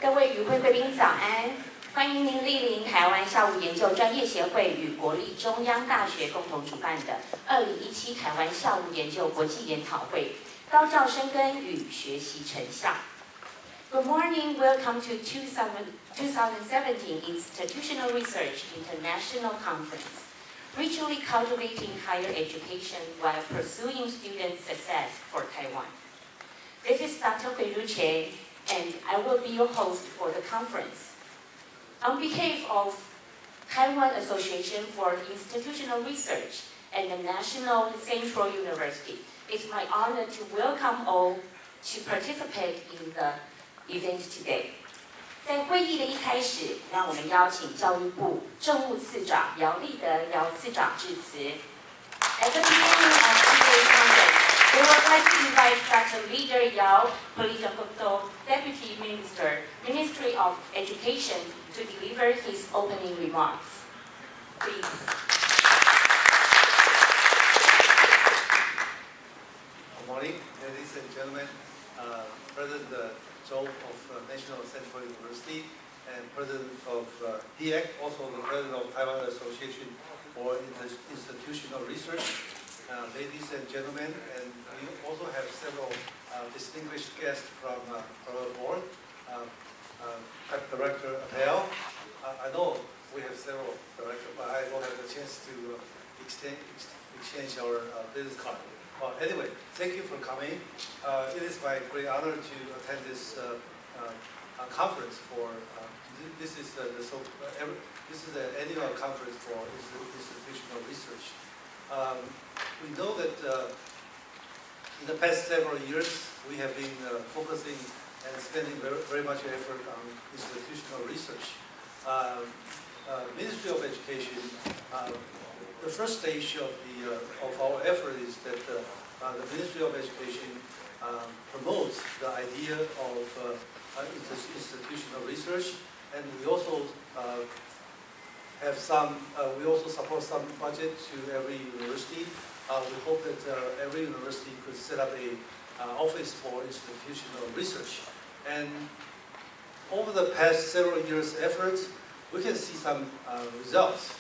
各位与会贵宾早安，欢迎您莅临台湾校务研究专业协会与国立中央大学共同主办的2017台湾校务研究国际研讨会，高教深耕与学习成效。Good morning, welcome to 2017 Institutional Research International Conference, Richly Cultivating Higher Education while Pursuing Student Success for Taiwan. This is Dr. Huiru Che, and I will be your host for the conference. On behalf of Taiwan Association for Institutional Research and the National Central University, it's my honor to welcome all to participate in the event today. 在会议的一开始，让我们邀请教育部政务次长姚立德姚次长致辞。At the beginning of today's conference, we would like to invite Dr. Leader Yao, Political Deputy Minister, Ministry of Education, to deliver his opening remarks. Please. Good morning, ladies and gentlemen. President Zhou of National Central University and President of DIEC, also the President of Taiwan Association for Institutional Research. Ladies and gentlemen, and we also have several distinguished guests from our board. Director Adele. I know we have several directors, but I don't have the chance to exchange our business card. Anyway, thank you for coming. It is my great honor to attend this conference for this is the annual conference for institutional research. We know that in the past several years we have been focusing and spending very much effort on institutional research. Ministry of Education, the first stage of our effort is that the Ministry of Education promotes the idea of institutional research, and we also we also support some budget to every university. We hope that every university could set up a office for institutional research. And over the past several years' efforts, we can see some results.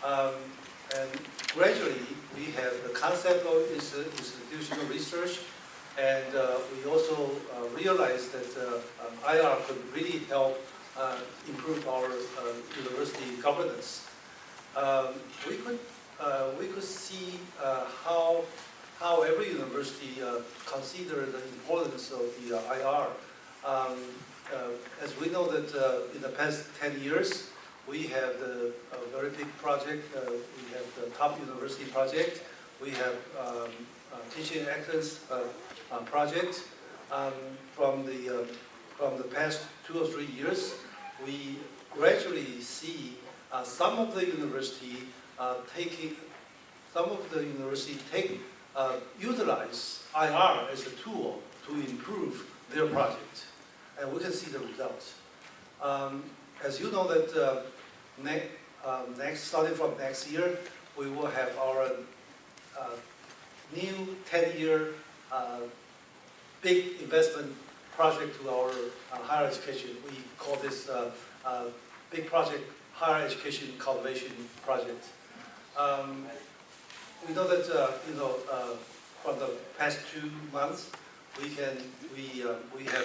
And gradually, we have the concept of institutional research, and we also realized that IR could really help improve our university governance. We could see how every university consider the importance of the IR. As we know that in the past 10 years, we have a very big project. We have the Top University Project. We have Teaching Excellence Project. From the past 2 or 3 years, we gradually see some of the university utilize IR as a tool to improve their project, and we can see the results. As you know that starting from next year, we will have our new 10-year big investment project to our higher education. We call this big project Higher Education Cultivation Project. We know that from the past 2 months, we have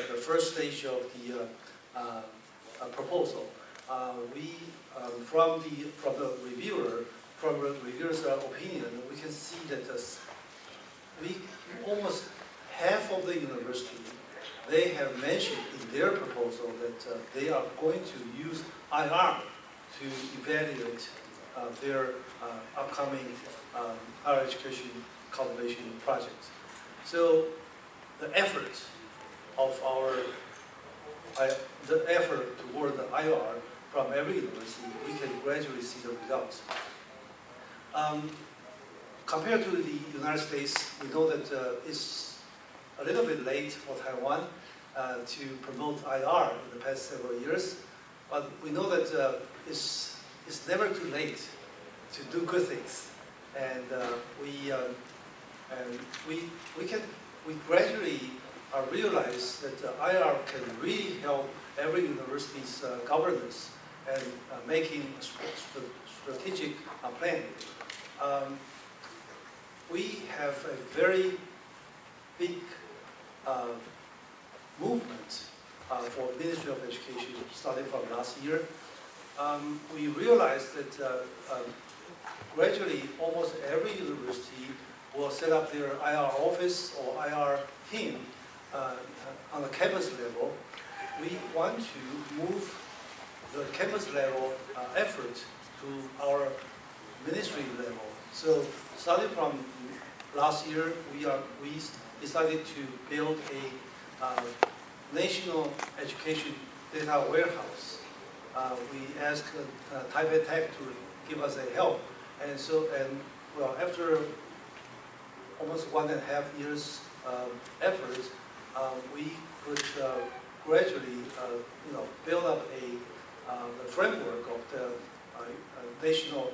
the first stage of the proposal. From the reviewer's opinion, we can see that almost half of the university, they have mentioned in their proposal that they are going to use IR to evaluate their upcoming higher education cultivation projects. So the effort toward the IR from every university, we can gradually see the results. Compared to the United States, we know that it's a little bit late for Taiwan to promote IR in the past several years, but we know that it's never too late to do good things, and we gradually realized that IR can really help every university's governance and making a strategic plan. We have a very big movement for Ministry of Education starting from last year. We realized that gradually almost every university will set up their IR office or IR team on the campus level. We want to move the campus level effort to our ministry level. So starting from last year, we decided to build a national education data warehouse. We asked Taipei Tech to give us a help, and well, after almost 1.5 years effort, we could gradually, build up the framework of the national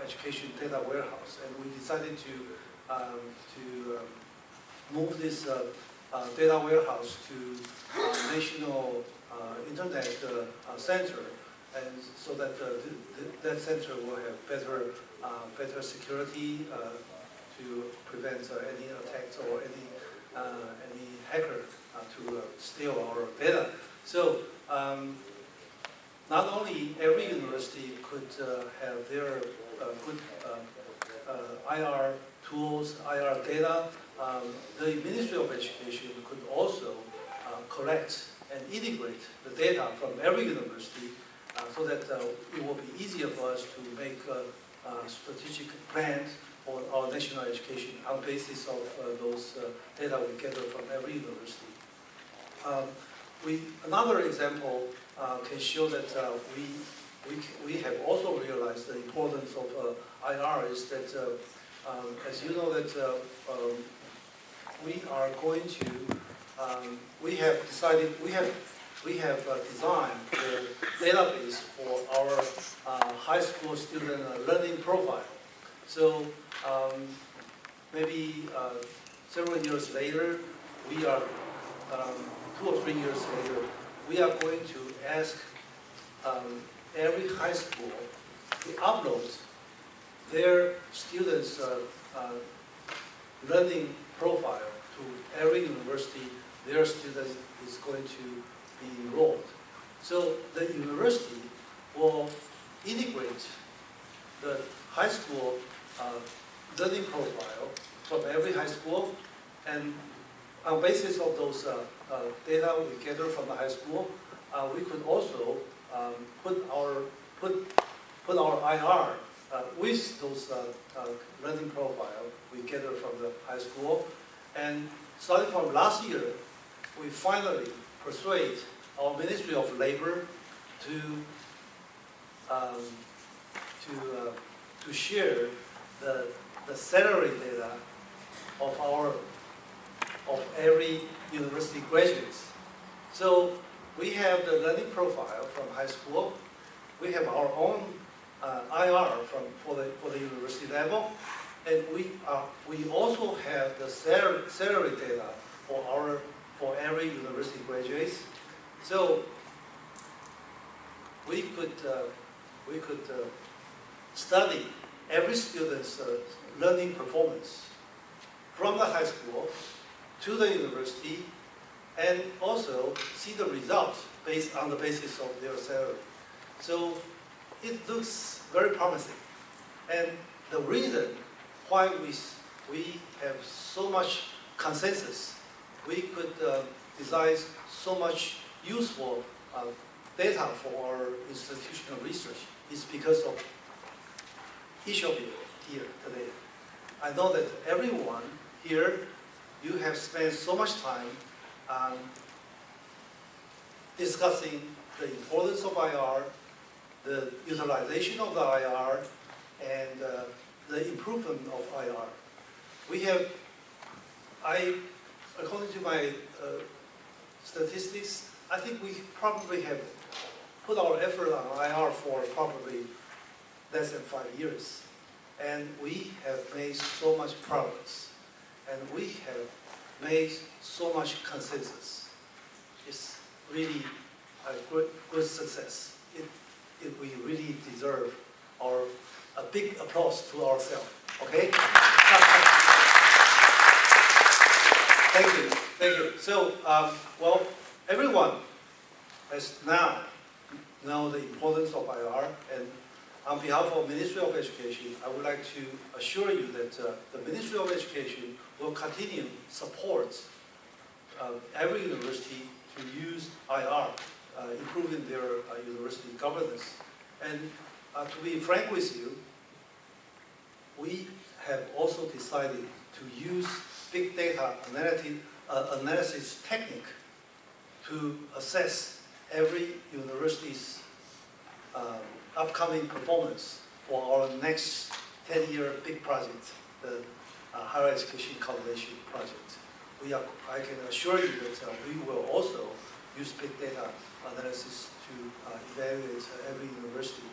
education data warehouse, and we decided to move this data warehouse to national internet center, and so that that center will have better security to prevent any attacks or any hacker to steal our data. So not only every university could have their good IR tools, IR data, the Ministry of Education could also collect and integrate the data from every university so that it will be easier for us to make strategic plans for our national education on the basis of those data we gather from every university. Another example can show that we have also realized the importance of IR is that, as you know, that we are going to, we have decided, we have designed the database for our high school student learning profile. So maybe several years later, we are 2 or 3 years later, we are going to ask every high school to upload their students' learning profile to every university their student is going to be enrolled. So the university will integrate the high school learning profile from every high school, and on basis of those data we gather from the high school, we could also put our IR with those learning profile we gather from the high school. And starting from last year, we finally persuade our Ministry of Labor to share the salary data of every university graduates. So we have the learning profile from high school. We have our own IR for the university level, and we also have the salary data for every university graduates. So we could study every student's learning performance from the high school to the university, and also see the results based on the basis of their salary. So it looks very promising. And the reason why we have so much consensus, we could design so much useful data for our institutional research is because of each of you here today. I know that everyone here, you have spent so much time discussing the importance of IR, the utilization of the IR, and the improvement of IR. We have, according to my statistics, I think we probably have put our effort on IR for probably less than 5 years. And we have made so much progress. And we have made so much consensus. It's really a good success. We really deserve a big applause to ourselves. Okay? Thank you. So, well, everyone has now know the importance of IR, and on behalf of Ministry of Education, I would like to assure you that the Ministry of Education will continue support every university to use IR, improving their university governance. And to be frank with you, we have also decided to use big data analysis technique to assess every university's upcoming performance for our next 10-year big project, the Higher Education Coordination Project. I can assure you that we will also use big data analysis to evaluate every university.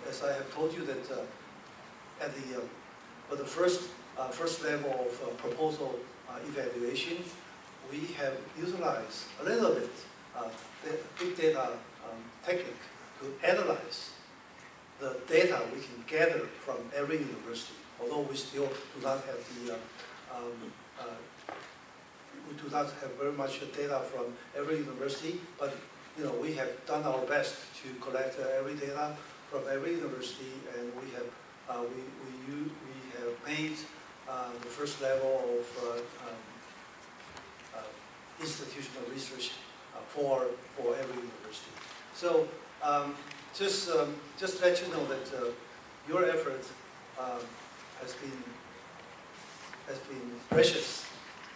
As I have told you that for the first level of proposal evaluation, we have utilized a little bit the big data technique to analyze the data we can gather from every university. Although we still do not have we do not have very much data from every university, but we have done our best to collect every data from every university, and we have made the first level of institutional research for every university. So just to let you know that your effort has been precious.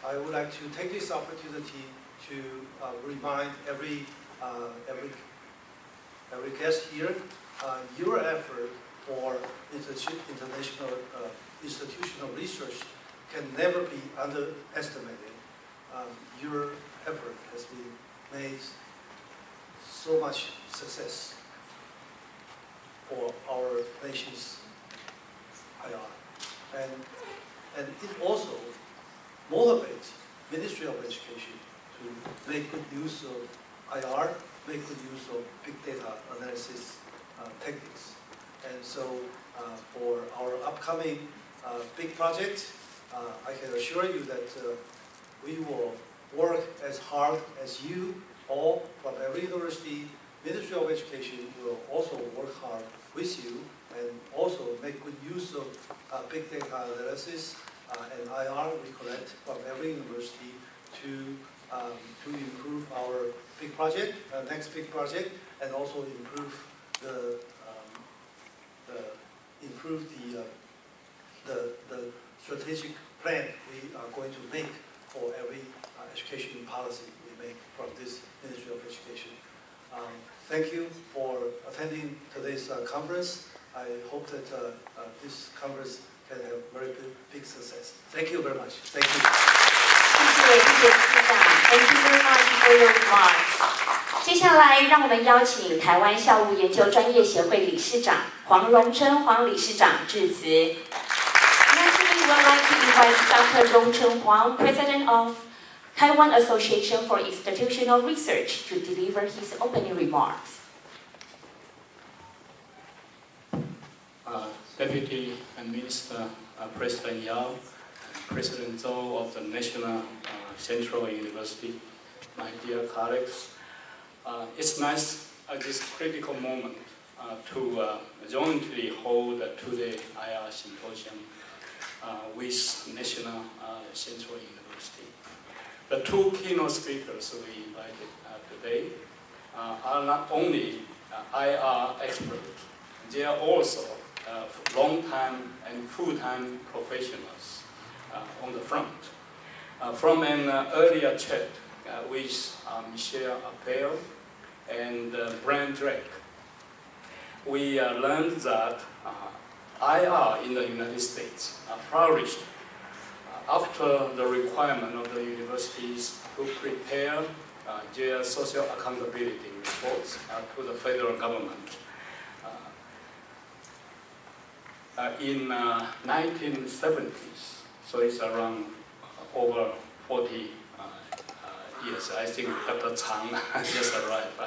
I would like to take this opportunity to remind every guest here, your effort for international institutional research can never be underestimated. Your effort has been made so much success for our nation's IR. And it also motivates Ministry of Education to make good use of IR, make good use of big data analysis techniques. And so for our upcoming big project, I can assure you that we will work as hard as you all from every university. Ministry of Education will also work hard with you and also make good use of big data analysis and IR we collect from every university to improve our big project, next big project, and also improve the strategic plan we are going to make for every education policy we make from this Ministry of Education. Thank you for attending today's conference. I hope that this conference can have very big success. Thank you very much. Thank you. Thank you very much for your remarks. 接下来，让我们邀请台湾校务研究专业协会理事长黄荣琛黄理事长致辞。Next, we would like to invite Dr. Rong Chen Huang, President of Taiwan Association for Institutional Research, to deliver his opening remarks. Deputy Minister President Yao, President Zhou of the National Central University, my dear colleagues, it's nice at this critical moment to jointly hold two-day IR symposium with National Central University. The two keynote speakers we invited today are not only IR experts, they are also long-time and full-time professionals on the front. From an earlier chat with Michelle Appel and Brian Drake, we learned that IR in the United States flourished after the requirement of the universities to prepare their social accountability reports to the federal government. In 1970s, so it's around over 40 years. I think Dr. Chang just arrived.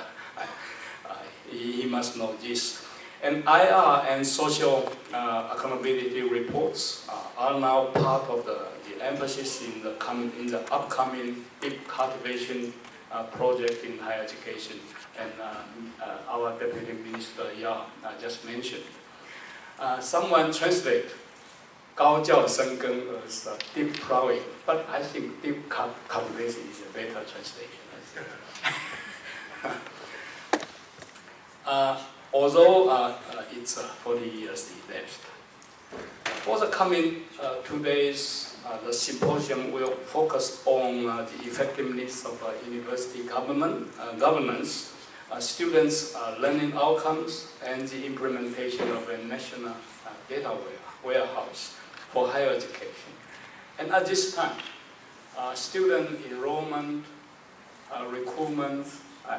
He must know this. And IR and social accountability reports are now part of the emphasis in the upcoming big cultivation project in higher education. And our Deputy Minister Yao just mentioned. Someone translate 高教深耕 as deep plowing, but I think deep cultivation is a better translation. Although it's 40 years left. For the coming 2 days, the symposium will focus on the effectiveness of university governance, students' learning outcomes, and the implementation of a national data warehouse for higher education. And at this time, student enrollment, recruitment,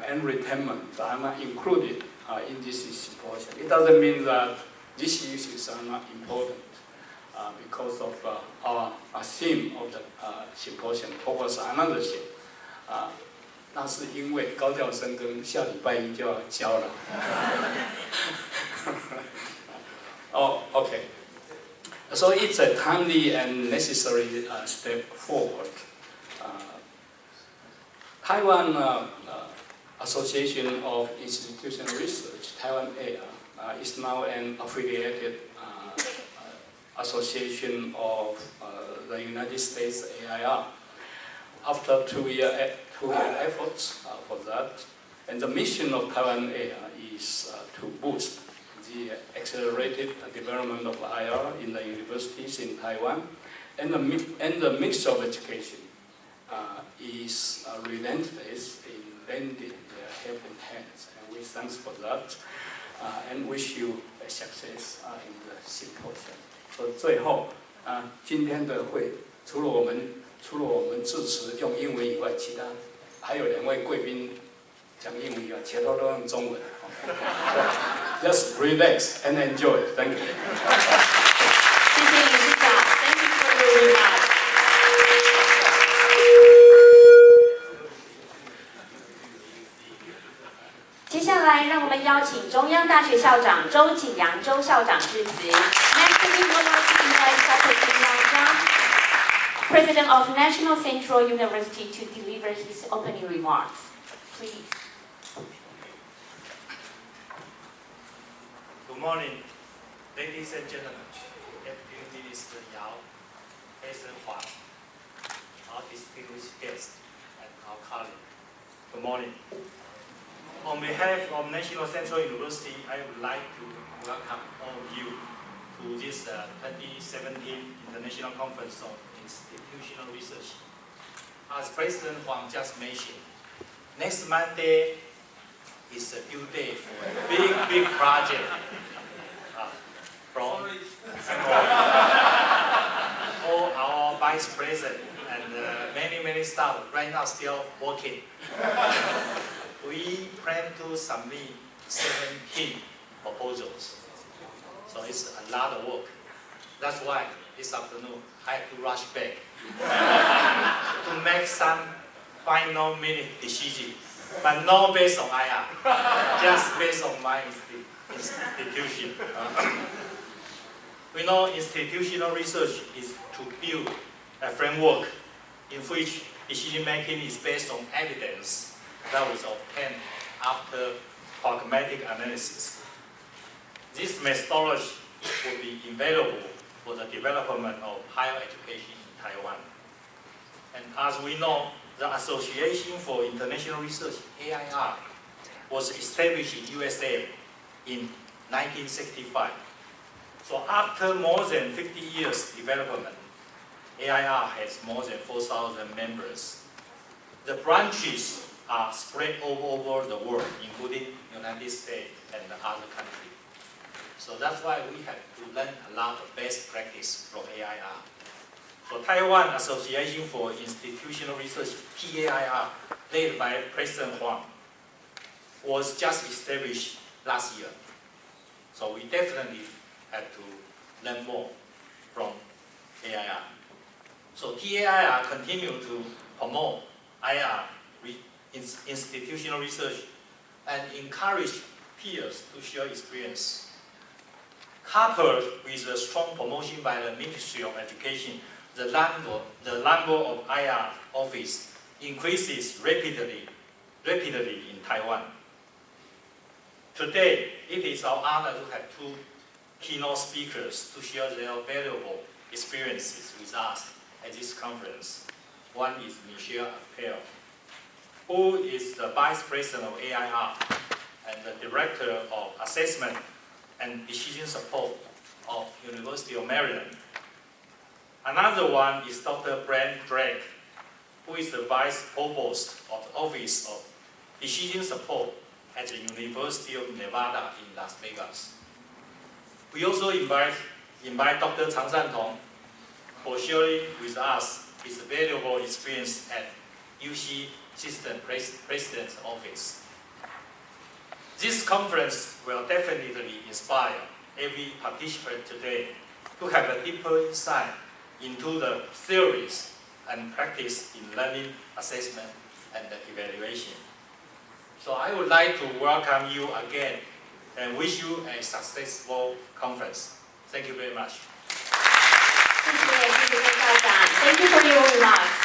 and retention are not included in this symposium. It doesn't mean that these issues are not important because of our theme of the symposium focus on another thing. 那是因为高教深耕下礼拜一就要交了。Oh, okay. So it's a timely and necessary step forward. Taiwan Association of Institutional Research, Taiwan AI, is now an affiliated association of the United States AIR. After two-year efforts for that, and the mission of Taiwan AI is to boost the accelerated development of IR in the universities in Taiwan, and the mix of education is relentless in lending their helping hands, and we thanks for that, and wish you a success in the symposium. So 最后今天的会除了我们致辞用英文以外，其他还有2位贵宾讲英文以外，其他都用中文。Just relax and enjoy. Thank you. 谢谢理事长 ，Thank you for your remarks. 接下来，让我们邀请中央大学校长周景阳周校长致辞。Next, we would like to invite Dr. Jin Yang, President of National Central University, to deliver his opening remarks. Please. Good morning, ladies and gentlemen, Deputy Minister Yao, President Huang, our distinguished guests, and our colleagues. Good morning. On behalf of National Central University, I would like to welcome all of you to this 2017 International Conference on Institutional Research. As President Huang just mentioned, next Monday is a due day for a big project from all our vice president and many staff right now still working. We plan to submit 17 proposals, so it's a lot of work. That's why this afternoon I have to rush back to make some final minute decision, but not based on IR, just based on my institution. We know institutional research is to build a framework in which decision making is based on evidence that was obtained after pragmatic analysis. This methodology will be available for the development of higher education in Taiwan. And as we know, the Association for International Research, AIR, was established in USA in 1965. So after more than 50 years development, AIR has more than 4,000 members. The branches are spread all over the world, including United States and other countries. So that's why we have to learn a lot of best practice from AIR. So Taiwan Association for Institutional Research, TAIR, led by President Huang, was just established last year. So we definitely have to learn more from AIR. So TAIR continue to promote IR institutional research and encourage peers to share experience. Coupled with a strong promotion by the Ministry of Education, the number of IR office increases rapidly in Taiwan. Today, it is our honor to have two keynote speakers to share their valuable experiences with us at this conference. One is Michelle Appel, who is the Vice President of AIR and the Director of Assessment and Decision Support of University of Maryland. Another one is Dr. Brent Drake, who is the Vice Provost of the Office of Decision Support at the University of Nevada in Las Vegas. We also invite Dr. Chang Shan-tong for sharing with us his valuable experience at UC Assistant President's Office. This conference will definitely inspire every participant today to have a deeper insight into the theories and practice in learning, assessment, and evaluation. So I would like to welcome you again and wish you a successful conference. Thank you very much.谢谢校长。Thank you for your remarks.